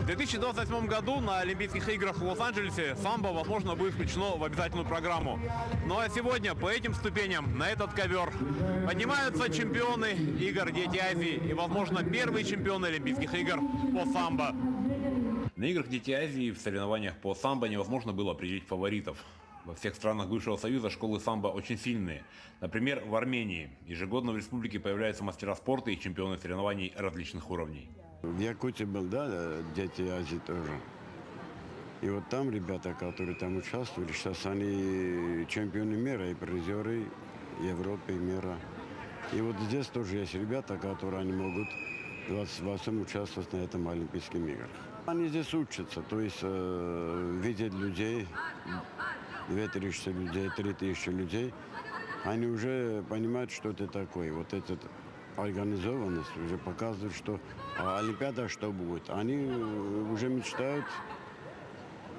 В 2028 году на Олимпийских играх в Лос-Анджелесе самбо, возможно, будет включено в обязательную программу. Ну а сегодня по этим ступеням на этот ковер поднимаются чемпионы игр «Дети Азии» и, возможно, первые чемпионы Олимпийских игр по самбо. На играх «Дети Азии» в соревнованиях по самбо невозможно было определить фаворитов. Во всех странах бывшего Союза школы самбо очень сильные. Например, в Армении ежегодно в республике появляются мастера спорта и чемпионы соревнований различных уровней. В Якутии был, да, «Дети Азии» тоже. И вот там ребята, которые там участвовали, сейчас они чемпионы мира и призеры Европы и мира. И вот здесь тоже есть ребята, которые они могут в 28 участвовать на этом Олимпийских играх. Они здесь учатся, то есть видят людей, 2000 людей, 3000 людей. Они уже понимают, что это такое. Вот эта организованность уже показывает, что Олимпиада что будет. Они уже мечтают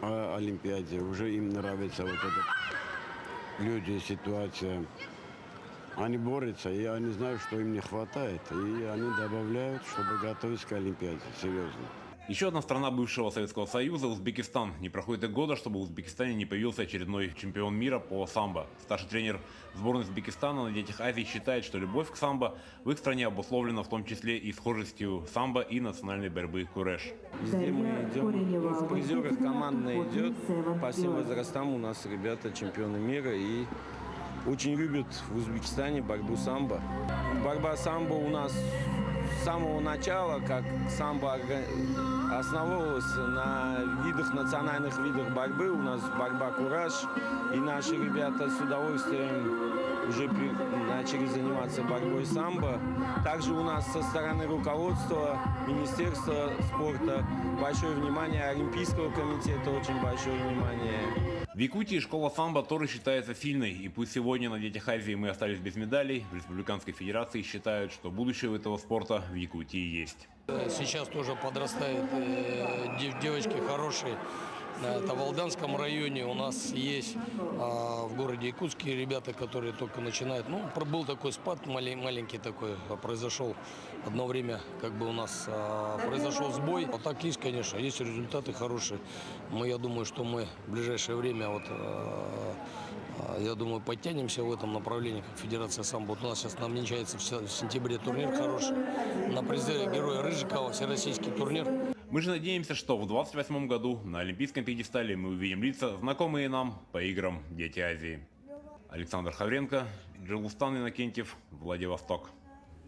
о Олимпиаде, уже им нравится вот это люди, ситуация. Они борются, и они знают, что им не хватает, и они добавляют, чтобы готовиться к Олимпиаде, серьезно. Еще одна страна бывшего Советского Союза – Узбекистан. Не проходит и года, чтобы в Узбекистане не появился очередной чемпион мира по самбо. Старший тренер сборной Узбекистана на Детях Азии считает, что любовь к самбо в их стране обусловлена в том числе и схожестью самбо и национальной борьбы куреш. Везде мы идем, в призерах командная идет, по всем возрастам у нас ребята чемпионы мира и очень любят в Узбекистане борьбу самбо. Борьба самбо у нас с самого начала, как самбо основывалась на национальных видах борьбы. У нас борьба кураж, и наши ребята с удовольствием уже начали заниматься борьбой самбо. Также у нас со стороны руководства, Министерства спорта большое внимание, Олимпийского комитета очень большое внимание. В Якутии школа самбо тоже считается сильной, и пусть сегодня на Детях Азии мы остались без медалей, в Республиканской Федерации считают, что будущее у этого спорта в Якутии есть. Сейчас тоже подрастают девочки хорошие. Это в Алданском районе у нас есть, в городе Якутске ребята, которые только начинают. Ну, был такой спад маленький такой, произошел одно время, как бы у нас произошел сбой. А так есть, конечно, есть результаты хорошие. Я думаю, что мы в ближайшее время, я думаю, подтянемся в этом направлении, как Федерация самбо. Вот у нас сейчас намечается в сентябре турнир хороший. На призере Героя Рыжикова, всероссийский турнир. Мы же надеемся, что в 2028 году на Олимпийском пьедестале мы увидим лица, знакомые нам по играм «Дети Азии». Александр Хавренко, Джилустан Иннокентьев, Владивосток.